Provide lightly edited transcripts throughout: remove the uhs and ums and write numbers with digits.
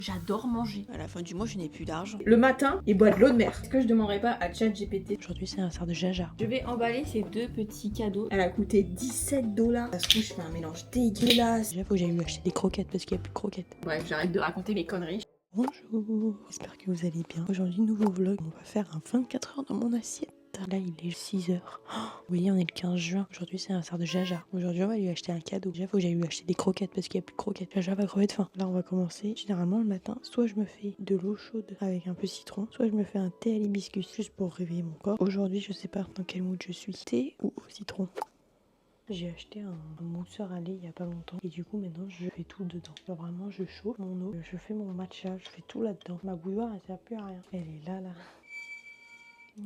J'adore manger. À la fin du mois, je n'ai plus d'argent. Le matin, il boit de l'eau de mer. Est-ce que je demanderais pas à ChatGPT? Aujourd'hui, c'est un sort de jaja. Je vais emballer ces deux petits cadeaux. Elle a coûté 17 $. Ça se trouve, je fais un mélange dégueulasse. Déjà, faut que j'aille lui acheter des croquettes parce qu'il n'y a plus de croquettes. Bref, j'arrête de raconter mes conneries. Bonjour, j'espère que vous allez bien. Aujourd'hui, nouveau vlog. On va faire un 24 heures dans mon assiette. Là, il est 6h. Vous voyez, on est le 15 juin. Aujourd'hui, c'est un sort de jaja. Aujourd'hui, on va lui acheter un cadeau. Déjà, faut que j'aille lui acheter des croquettes parce qu'il n'y a plus de croquettes. Jaja va crever de faim. Là, on va commencer. Généralement, le matin, soit je me fais de l'eau chaude avec un peu de citron, soit je me fais un thé à l'hibiscus juste pour réveiller mon corps. Aujourd'hui, je sais pas dans quel mood je suis. Thé ou au citron. J'ai acheté un mousseur à lait il y a pas longtemps et du coup maintenant je fais tout dedans. Genre vraiment je chauffe mon eau, je fais mon matcha, je fais tout là-dedans. Ma bouilloire elle sert plus à rien. Elle est là.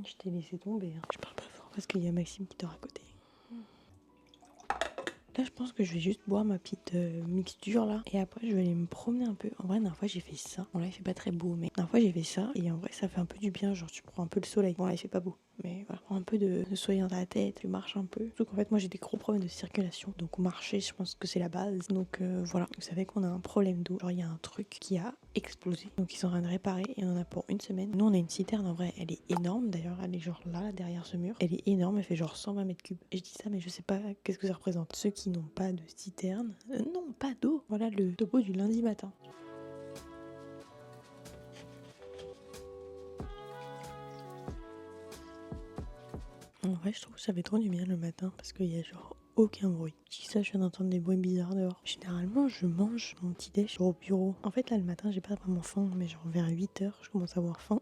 Je t'ai laissé tomber. Hein. Je parle pas fort parce qu'il y a Maxime qui dort à côté. Là, je pense que je vais juste boire ma petite mixture là. Et après, je vais aller me promener un peu. En vrai, la dernière fois, j'ai fait ça. Bon, là, il fait pas très beau, mais la dernière fois, j'ai fait ça. Et en vrai, ça fait un peu du bien. Genre, tu prends un peu le soleil. Bon, là, il fait pas beau. Mais voilà, prends un peu de soleil dans ta tête. Tu marches un peu. Surtout qu'en fait, moi, j'ai des gros problèmes de circulation. Donc, marcher, je pense que c'est la base. Donc, voilà. Vous savez qu'on a un problème d'eau. Genre, il y a un truc qui a explosé. Donc, ils sont en train de réparer. Et on en a pour une semaine. Nous, on a une citerne. En vrai, elle est énorme. D'ailleurs, elle est genre là, derrière ce mur. Elle est énorme. Elle fait genre 120 mètres cubes. Et je dis ça, mais je sais pas qu'est-ce que ça représente. Ceux qui n'ont pas de citerne, non, pas d'eau. Voilà le topo du lundi matin. En vrai, je trouve que ça fait trop du bien le matin parce qu'il y a genre aucun bruit. Je dis ça, je viens d'entendre des bruits bizarres dehors. Généralement, je mange mon petit déj au bureau. En fait, là, le matin, j'ai pas vraiment faim, mais genre vers 8h, je commence à avoir faim.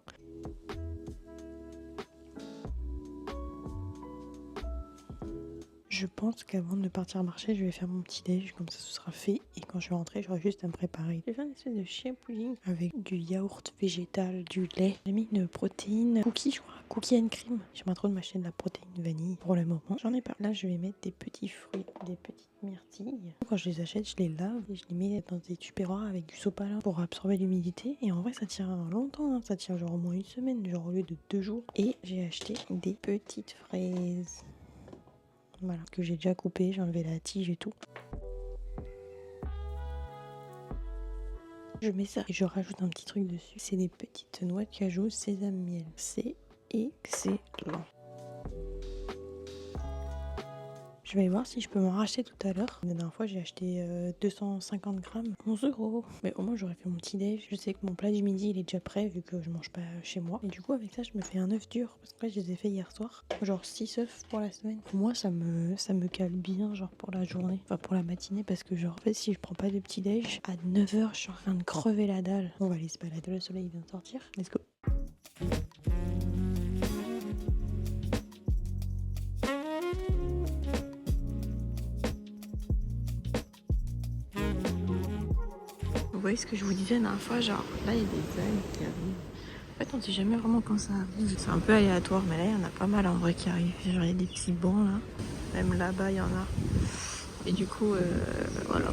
Je pense qu'avant de partir marcher, je vais faire mon petit déj, comme ça ce sera fait. Et quand je vais rentrer, j'aurai juste à me préparer. J'ai fait une espèce de chia pudding avec du yaourt végétal, du lait. J'ai mis une protéine cookie, je crois, cookie and cream. J'aimerais trop de m'acheter de la protéine vanille. Pour le moment, j'en ai pas. Là, je vais mettre des petits fruits, des petites myrtilles. Quand je les achète, je les lave et je les mets dans des tupperwares avec du sopalin pour absorber l'humidité. Et en vrai, ça tient longtemps, hein. Ça tient genre au moins une semaine, genre au lieu de 2 jours. Et j'ai acheté des petites fraises. Voilà, que j'ai déjà coupé, j'ai enlevé la tige et tout. Je mets ça et je rajoute un petit truc dessus. C'est des petites noix de cajou sésame miel. C'est excellent. Je vais voir si je peux m'en racheter tout à l'heure. La dernière fois, j'ai acheté 250 grammes, 11 €. Mais au moins, j'aurais fait mon petit déj. Je sais que mon plat du midi, il est déjà prêt vu que je mange pas chez moi. Et du coup, avec ça, je me fais un œuf dur. Parce que là, je les ai fait hier soir. Genre 6 œufs pour la semaine. Pour moi, ça me cale bien, genre pour la journée. Enfin, pour la matinée. Parce que, genre, en fait, si je prends pas de petit déj, à 9h, je suis en train de crever la dalle. On va aller se balader. Le soleil vient de sortir. Let's go. Vous voyez ce que je vous disais la dernière fois, genre là il y a des algues qui arrivent. En fait on sait jamais vraiment quand ça arrive. C'est un peu aléatoire, mais là il y en a pas mal en vrai qui arrivent. Genre il y a des petits bancs là, même là-bas il y en a. Et du coup voilà.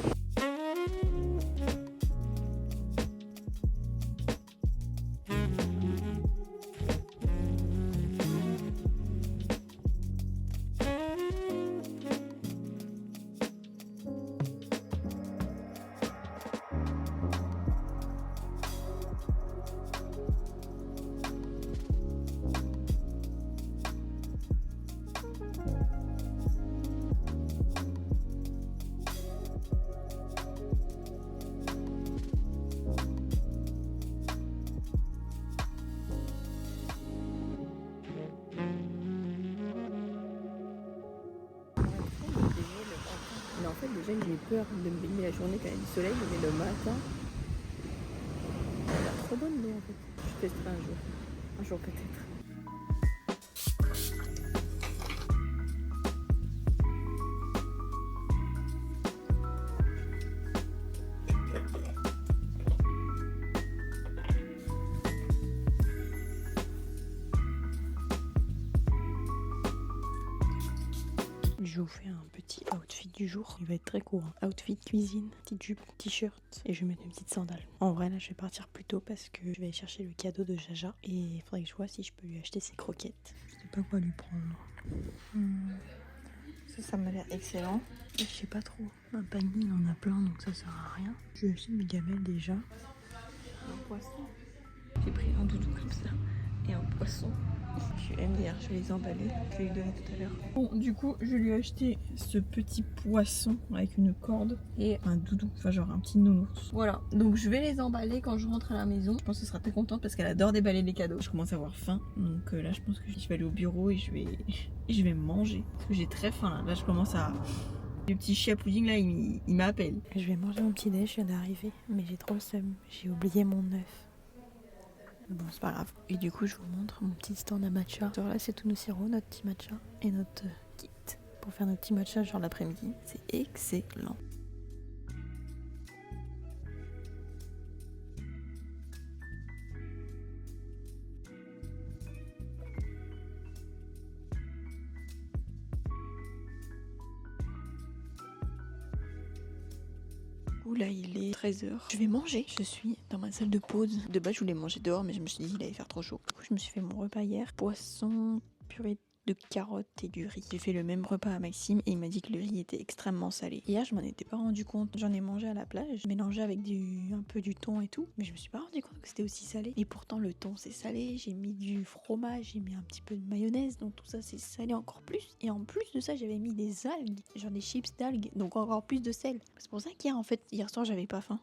Mais en fait déjà j'ai peur de me baigner la journée quand il y a du soleil, mais le matin, elle a l'air trop bonne l'eau en fait. Je testerai un jour peut-être. Je vous fais un petit outfit du jour. Il va être très court. Outfit cuisine, petite jupe, t-shirt et je vais mettre une petite sandale. En vrai là je vais partir plus tôt parce que je vais aller chercher le cadeau de Jaja et il faudrait que je vois si je peux lui acheter ses croquettes. Je sais pas quoi lui prendre. Ça m'a l'air excellent. Je sais pas trop. Un panier il en a plein donc ça sert à rien. Je vais acheter mes gamelles déjà. poisson. J'ai pris un doudou comme ça et un poisson. Je suis MDR, je vais les emballer, je vais lui donner tout à l'heure. Bon, du coup, je lui ai acheté ce petit poisson avec une corde et un doudou, enfin genre un petit nounours. Voilà, donc je vais les emballer quand je rentre à la maison. Je pense qu'elle sera très contente parce qu'elle adore déballer les cadeaux. Je commence à avoir faim, donc là je pense que je vais aller au bureau et je vais manger. Parce que j'ai très faim là, je commence à... Le petit chia pudding là, il m'appelle. Je vais manger mon petit déj, je viens d'arriver, mais j'ai trop le seum, j'ai oublié mon œuf. Bon, c'est pas grave. Et du coup, je vous montre mon petit stand à matcha. Genre là, c'est tous nos sirops, notre petit matcha et notre kit pour faire nos petits matchas genre l'après-midi. C'est excellent. Là il est 13h. Je vais manger. Je suis dans ma salle de pause. De base je voulais manger dehors mais je me suis dit qu'il allait faire trop chaud. Du coup je me suis fait mon repas hier. Poisson, purée de carottes et du riz. J'ai fait le même repas à Maxime et il m'a dit que le riz était extrêmement salé. Hier je m'en étais pas rendu compte. J'en ai mangé à la plage, mélangé avec un peu du thon et tout. Mais je me suis pas rendu compte que c'était aussi salé. Et pourtant le thon c'est salé. J'ai mis du fromage, j'ai mis un petit peu de mayonnaise. Donc tout ça c'est salé encore plus. Et en plus de ça j'avais mis des algues. Genre des chips d'algues. Donc encore plus de sel. C'est pour ça qu'hier en fait, hier soir j'avais pas faim.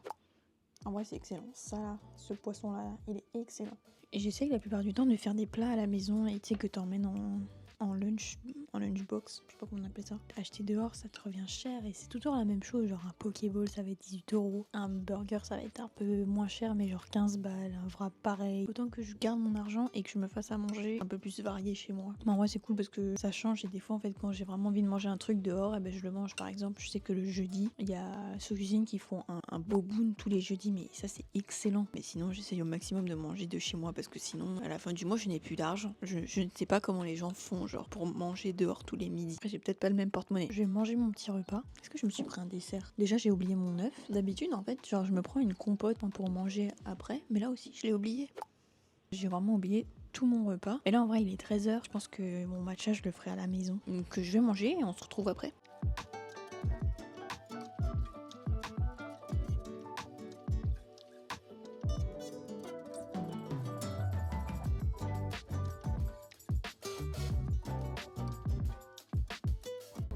En vrai c'est excellent. Ça là, ce poisson là, il est excellent. Et j'essaye la plupart du temps de faire des plats à la maison et tu sais que t'emmènes en lunchbox, je sais pas comment on appelle ça. Acheter dehors, ça te revient cher et c'est toujours la même chose. Genre un Pokéball, ça va être 18 €. Un burger, ça va être un peu moins cher, mais genre 15 balles. Un wrap, pareil. Autant que je garde mon argent et que je me fasse à manger un peu plus varié chez moi. Mais en vrai, c'est cool parce que ça change et des fois, en fait, quand j'ai vraiment envie de manger un truc dehors, et ben je le mange. Par exemple, je sais que le jeudi, il y a ceux cuisine qui font un boboon tous les jeudis, mais ça, c'est excellent. Mais sinon, j'essaye au maximum de manger de chez moi parce que sinon, à la fin du mois, je n'ai plus d'argent. Je ne sais pas comment les gens font, genre pour manger dehors tous les midis. Après, j'ai peut-être pas le même porte-monnaie. Je vais manger mon petit repas. Est-ce que je me suis pris un dessert? Déjà, j'ai oublié mon œuf. D'habitude, en fait, genre, je me prends une compote pour manger après, mais là aussi, je l'ai oublié. J'ai vraiment oublié tout mon repas. Et là, en vrai, il est 13h. Je pense que mon matcha, je le ferai à la maison. Donc, je vais manger et on se retrouve après.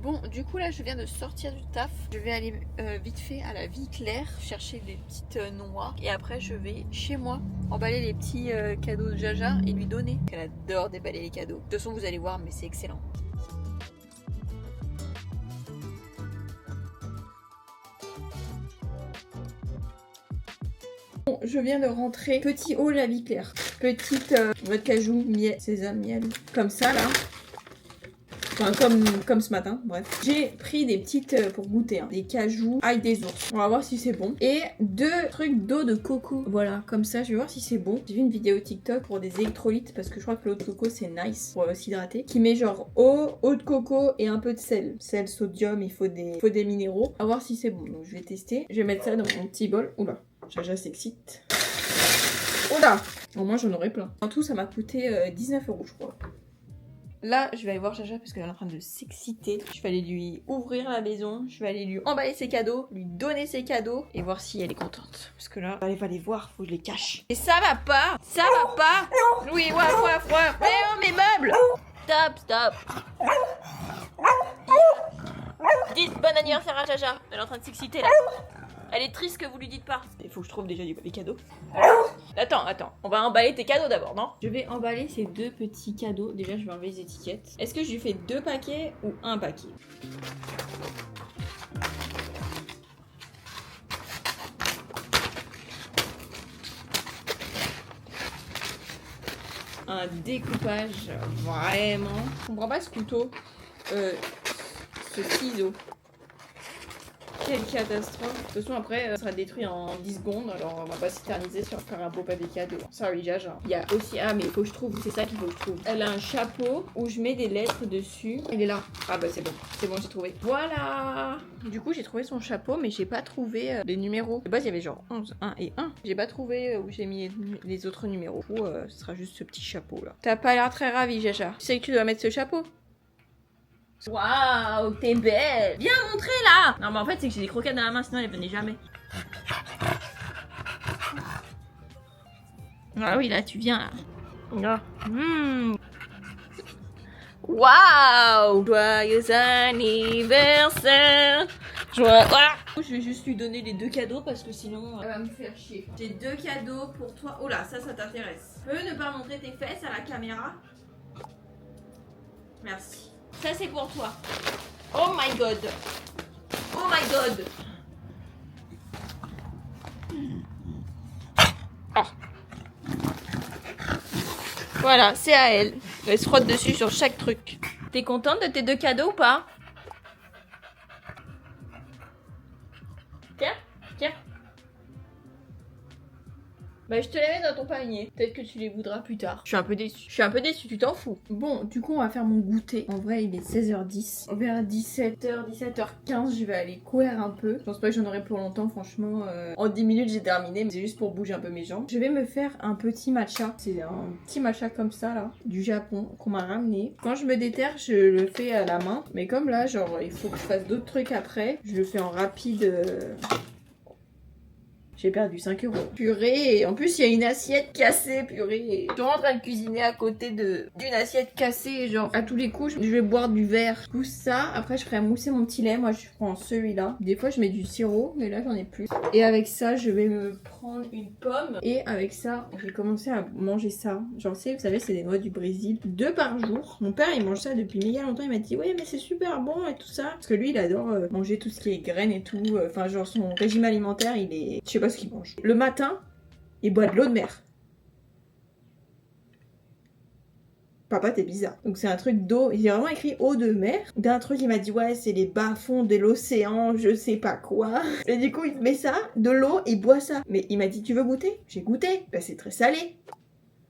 Bon, du coup là je viens de sortir du taf. Je vais aller vite fait à la Vie Claire chercher des petites noix. Et après je vais chez moi emballer les petits cadeaux de Jaja et lui donner. Elle adore déballer les cadeaux. De toute façon vous allez voir mais c'est excellent. Bon, je viens de rentrer. Petit haut la Vie Claire. Petite noix de cajou, miel, sésame, miel. Comme ça là. Enfin, comme ce matin, bref. J'ai pris des petites pour goûter, hein, des cajous, ail des ours. On va voir si c'est bon. Et 2 trucs d'eau de coco. Voilà, comme ça, je vais voir si c'est bon. J'ai vu une vidéo TikTok pour des électrolytes parce que je crois que l'eau de coco c'est nice pour s'hydrater. Qui met genre eau de coco et un peu de sel. Sel, sodium, il faut des minéraux. On va voir si c'est bon. Donc je vais tester. Je vais mettre ça dans mon petit bol. Oula, Jaja s'excite. Oula, au moins j'en aurai plein. En tout, ça m'a coûté 19 €, je crois. Là, je vais aller voir Jaja parce qu'elle est en train de s'exciter. Je vais aller lui ouvrir la maison. Je vais aller lui emballer ses cadeaux, lui donner ses cadeaux et voir si elle est contente. Parce que là, elle va les voir, faut que je les cache. Et ça va pas. Oui, ouais. Mais oh, mes meubles. Stop. Dites bon anniversaire à Jaja. Elle est en train de s'exciter là. Elle est triste que vous lui dites pas. Il faut que je trouve déjà des cadeaux. Attends. On va emballer tes cadeaux d'abord, non? Je vais emballer ces 2 petits cadeaux. Déjà, je vais enlever les étiquettes. Est-ce que je lui fais 2 paquets ou 1 paquet? Un découpage vraiment. Je comprends pas ce couteau. Ce ciseau. Quelle catastrophe. De toute façon après ça sera détruit en 10 secondes. Alors on va pas s'éterniser sur faire un beau papier cadeau. Sorry Jaja. Il y a aussi... Ah mais il faut que je trouve. C'est ça qu'il faut que je trouve. Elle a un chapeau où je mets des lettres dessus. Il est là. Ah bah c'est bon. C'est bon j'ai trouvé. Voilà. Du coup j'ai trouvé son chapeau mais j'ai pas trouvé les numéros. De base il y avait genre 11, 1 et 1. J'ai pas trouvé où j'ai mis les autres numéros. Du coup ce sera juste ce petit chapeau là. T'as pas l'air très ravie Jaja. Tu sais que tu dois mettre ce chapeau? Waouh, t'es belle! Viens montrer là! Non mais en fait c'est que j'ai des croquettes dans la main sinon elles venaient jamais. Ah oui, là, tu viens, là. Waouh! Joyeux anniversaire! Je vais juste lui donner les 2 cadeaux parce que sinon elle va me faire chier. J'ai 2 cadeaux pour toi. Oh là, ça t'intéresse. Tu peux ne pas montrer tes fesses à la caméra? Merci. Ça c'est pour toi. Oh my god! Oh my god! Oh. Voilà, c'est à elle. Elle se frotte dessus sur chaque truc. T'es contente de tes 2 cadeaux ou pas? Tiens, tiens. Bah je te les mets dans ton panier. Peut-être que tu les voudras plus tard. Je suis un peu déçue. Tu t'en fous. Bon, du coup on va faire mon goûter. En vrai il est 16h10. Vers 17h, 17h15 je vais aller courir un peu. Je pense pas que j'en aurai pour longtemps franchement. En 10 minutes j'ai terminé. Mais c'est juste pour bouger un peu mes jambes. Je vais me faire un petit matcha. C'est un petit matcha comme ça là. Du Japon qu'on m'a ramené. Quand je me déterre je le fais à la main. Mais comme là genre il faut que je fasse d'autres trucs après. Je le fais en rapide. J'ai perdu 5 €. Purée, et en plus il y a une assiette cassée, purée. Je suis en train de cuisiner à côté d'une assiette cassée, genre à tous les coups je vais boire du verre. Je pousse ça, après je ferai mousser mon petit lait, moi je prends celui-là. Des fois je mets du sirop, mais là j'en ai plus. Et avec ça je vais me prendre une pomme, et avec ça je vais commencer à manger ça. Genre vous savez c'est des noix du Brésil, 2 par jour. Mon père il mange ça depuis méga longtemps, il m'a dit ouais mais c'est super bon et tout ça. Parce que lui il adore manger tout ce qui est graines et tout, enfin genre son régime alimentaire il est, je sais pas ce qu'il mange. Le matin, il boit de l'eau de mer. Papa, t'es bizarre. Donc c'est un truc d'eau. Il a vraiment écrit eau de mer. D'un truc, il m'a dit ouais, c'est les bas-fonds de l'océan, je sais pas quoi. Et du coup, il met ça, de l'eau, et boit ça. Mais il m'a dit tu veux goûter? J'ai goûté. Bah c'est très salé.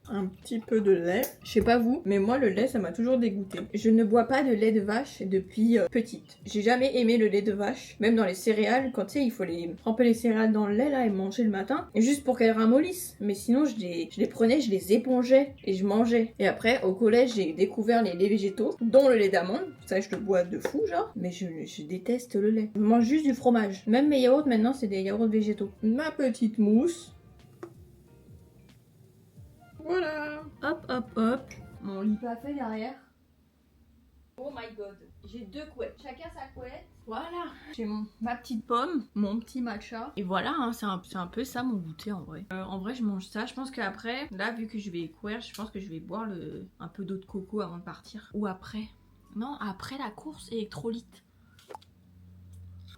Un petit peu de lait. Je sais pas vous, mais moi le lait ça m'a toujours dégoûté. Je ne bois pas de lait de vache depuis petite. J'ai jamais aimé le lait de vache, même dans les céréales, quand tu sais il faut les tremper les céréales dans le lait là et manger le matin, et juste pour qu'elles ramollissent. Mais sinon je les prenais, je les épongeais et je mangeais. Et après au collège j'ai découvert les laits végétaux, dont le lait d'amande. Ça je le bois de fou genre, mais je déteste le lait. Je mange juste du fromage. Même mes yaourts maintenant c'est des yaourts végétaux. Ma petite mousse. Voilà. Hop, hop, hop. Mon lit pas fait derrière. Oh my god. J'ai 2 couettes. Chacun sa couette. Voilà. J'ai ma petite pomme, mon petit matcha. Et voilà, hein, c'est un peu ça mon goûter en vrai. En vrai, je mange ça. Je pense qu'après, là, vu que je vais courir, je pense que je vais boire un peu d'eau de coco avant de partir. Ou après. Non, après la course électrolyte.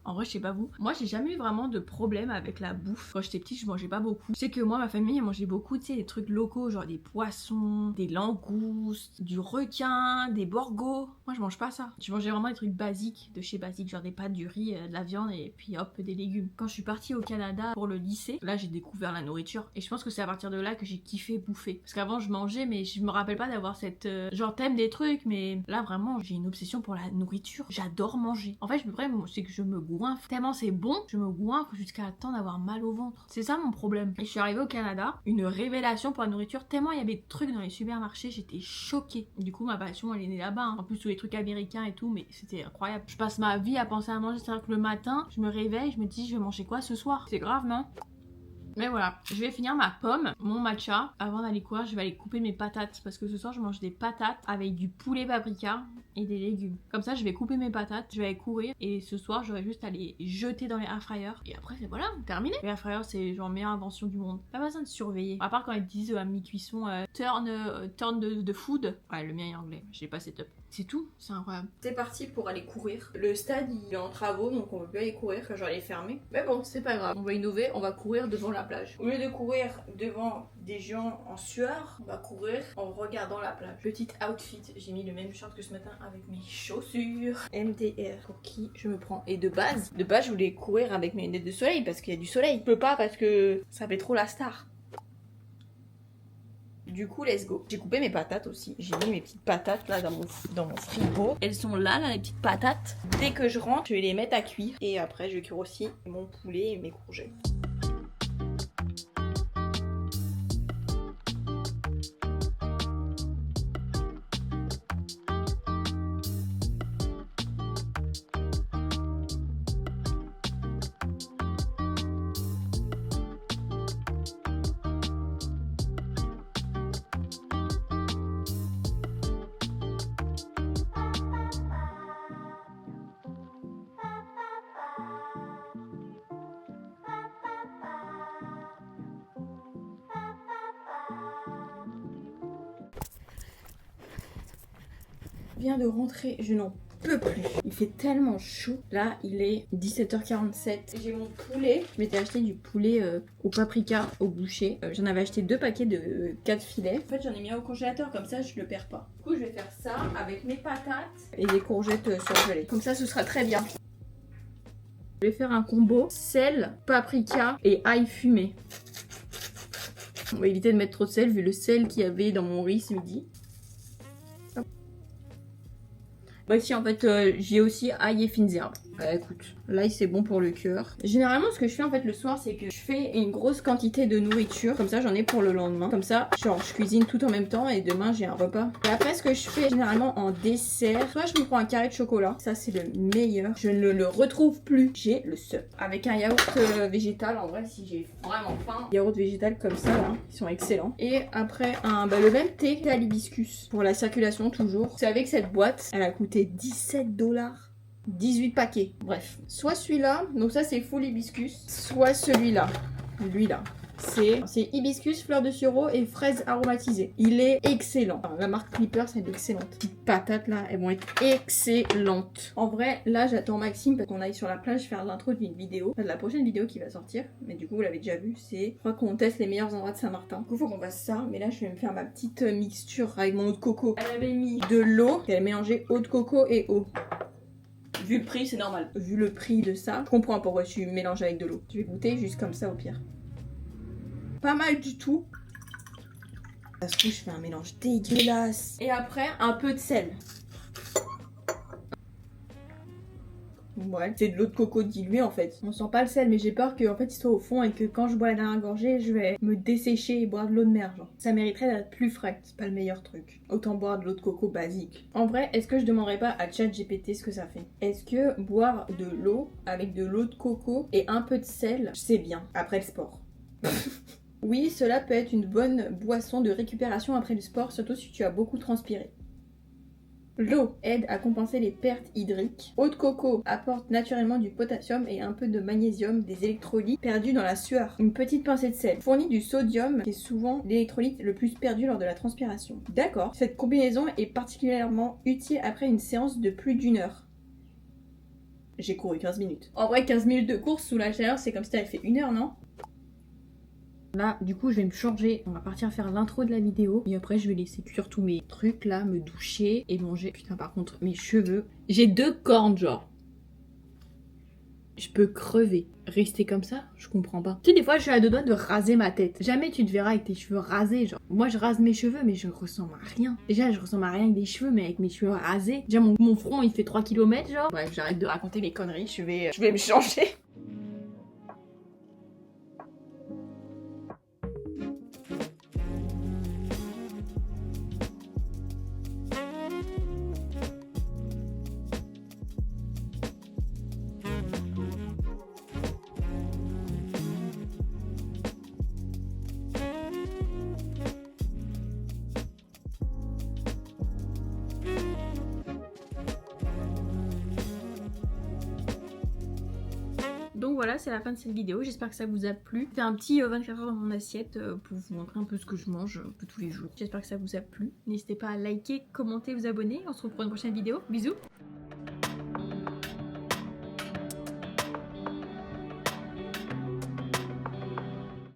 En vrai, je sais pas vous. Moi, j'ai jamais eu vraiment de problème avec la bouffe. Quand j'étais petite, je mangeais pas beaucoup. Je sais que moi, ma famille, elle mangeait beaucoup, tu sais, des trucs locaux, genre des poissons, des langoustes, du requin, des borgos. Moi, je mange pas ça. Je mangeais vraiment des trucs basiques, de chez basique, genre des pâtes, du riz, de la viande et puis hop, des légumes. Quand je suis partie au Canada pour le lycée, là, j'ai découvert la nourriture. Et je pense que c'est à partir de là que j'ai kiffé bouffer. Parce qu'avant, je mangeais, mais je me rappelle pas d'avoir cette... genre, t'aimes des trucs, mais là, vraiment, j'ai une obsession pour la nourriture. J'adore manger. En fait, c'est que je me goinfre. Tellement c'est bon, je me goinfre jusqu'à temps d'avoir mal au ventre. C'est ça mon problème. Et je suis arrivée au Canada, une révélation pour la nourriture. Tellement il y avait de trucs dans les supermarchés, j'étais choquée. Du coup, ma passion, elle est née là-bas. Hein. En plus, tous les trucs américains et tout, mais c'était incroyable. Je passe ma vie à penser à manger. C'est-à-dire que le matin, je me réveille, je me dis, je vais manger quoi ce soir? C'est grave, non? Mais voilà, je vais finir ma pomme, mon matcha. Avant d'aller courir, je vais aller couper mes patates. Parce que ce soir, je mange des patates avec du poulet paprika et des légumes. Comme ça, je vais couper mes patates, je vais aller courir. Et ce soir, j'aurai juste à les jeter dans les air fryers. Et après, c'est voilà, terminé. Les air fryers, c'est genre meilleure invention du monde. Pas besoin de surveiller. À part quand ils disent à mi-cuisson, turn de food. Ouais, le mien est anglais. Je l'ai pas setup. C'est tout, c'est incroyable. C'est parti pour aller courir. Le stade il est en travaux donc on peut plus aller courir quand j'aurai fermé. Mais bon, c'est pas grave. On va innover, on va courir devant la plage. Au lieu de courir devant des gens en sueur, on va courir en regardant la plage. Petit outfit, j'ai mis le même short que ce matin avec mes chaussures. MDR, pour qui je me prends. Et de base, je voulais courir avec mes lunettes de soleil parce qu'il y a du soleil. Je peux pas parce que ça fait trop la star. Du coup, let's go. J'ai coupé mes patates aussi. J'ai mis mes petites patates là dans mon frigo. Elles sont là, les petites patates. Dès que je rentre, je vais les mettre à cuire. Et après, je cuire aussi mon poulet et mes courgettes. viens de rentrer, je n'en peux plus. Il fait tellement chaud. Là, il est 17h47. J'ai mon poulet. Je m'étais acheté du poulet au paprika au boucher. J'en avais acheté 2 paquets de 4 filets. En fait, j'en ai mis au congélateur, comme ça, je le perds pas. Du coup, je vais faire ça avec mes patates et des courgettes surgelées. Comme ça, ce sera très bien. Je vais faire un combo sel, paprika et ail fumé. On va éviter de mettre trop de sel vu le sel qu'il y avait dans mon riz ce midi. Bah si, en fait, j'ai aussi ail et fines herbes. Écoute, l'ail c'est bon pour le cœur. Généralement, ce que je fais en fait le soir, c'est que je fais une grosse quantité de nourriture. Comme ça, j'en ai pour le lendemain. Comme ça, genre, je cuisine tout en même temps et demain, j'ai un repas. Et après, ce que je fais généralement en dessert, soit je me prends un carré de chocolat. Ça, c'est le meilleur. Je ne le retrouve plus. J'ai le seum. Avec un yaourt végétal, en vrai, si j'ai vraiment faim. Yaourt végétal comme ça, là, ils sont excellents. Et après, le même thé à l'hibiscus. Pour la circulation, toujours. Vous savez que cette boîte, elle a coûté 17 $. 18 paquets, bref. Soit celui-là, donc ça c'est full hibiscus, soit celui-là, lui-là. C'est hibiscus, fleur de sureau et fraises aromatisées. Il est excellent. Enfin, la marque Clipper, c'est excellente. Les patates là, elles vont être excellentes. En vrai, là j'attends Maxime parce qu'on aille sur la plage faire l'intro d'une vidéo. Enfin, de la prochaine vidéo qui va sortir. Mais du coup, vous l'avez déjà vu, c'est... Je crois qu'on teste les meilleurs endroits de Saint-Martin. Du coup, faut qu'on fasse ça. Mais là, je vais me faire ma petite mixture avec mon eau de coco. Elle avait mis de l'eau. Elle a mélangé eau de coco et eau. Vu le prix, c'est normal. Vu le prix de ça, je comprends pourquoi tu mélanges avec de l'eau. Je vais goûter juste comme ça au pire. Pas mal du tout. Ça se trouve, je fais un mélange dégueulasse. Et après, un peu de sel. Ouais, c'est de l'eau de coco diluée en fait. On sent pas le sel, mais j'ai peur qu'en fait il soit au fond et que quand je bois la dernière gorgée, je vais me dessécher et boire de l'eau de mer. Genre. Ça mériterait d'être plus frais. C'est pas le meilleur truc. Autant boire de l'eau de coco basique. En vrai, est-ce que je demanderais pas à ChatGPT ce que ça fait? Est-ce que boire de l'eau avec de l'eau de coco et un peu de sel, c'est bien après le sport? Oui, cela peut être une bonne boisson de récupération après le sport, surtout si tu as beaucoup transpiré. L'eau aide à compenser les pertes hydriques. Eau de coco apporte naturellement du potassium et un peu de magnésium, des électrolytes perdus dans la sueur. Une petite pincée de sel. Fournit du sodium, qui est souvent l'électrolyte le plus perdu lors de la transpiration. D'accord. Cette combinaison est particulièrement utile après une séance de plus d'1 heure. J'ai couru 15 minutes. En vrai, 15 minutes de course sous la chaleur, c'est comme si t'avais fait 1 heure, non? Là, du coup, je vais me changer. On va partir faire l'intro de la vidéo. Et après, je vais laisser cuire tous mes trucs là, me doucher et manger. Putain, par contre, mes cheveux. J'ai 2 cornes, genre. Je peux crever. Rester comme ça, je comprends pas. Tu sais, des fois, je suis à 2 doigts de raser ma tête. Jamais tu te verras avec tes cheveux rasés, genre. Moi, je rase mes cheveux, mais je ressemble à rien. Déjà, je ressemble à rien avec des cheveux, mais avec mes cheveux rasés. Déjà, mon front, il fait 3 km, genre. Bref, j'arrête de raconter mes conneries. Je vais me changer. Donc voilà, c'est la fin de cette vidéo, j'espère que ça vous a plu. C'était un petit 24 heures dans mon assiette pour vous montrer un peu ce que je mange un peu tous les jours. J'espère que ça vous a plu. N'hésitez pas à liker, commenter, vous abonner. On se retrouve pour une prochaine vidéo. Bisous!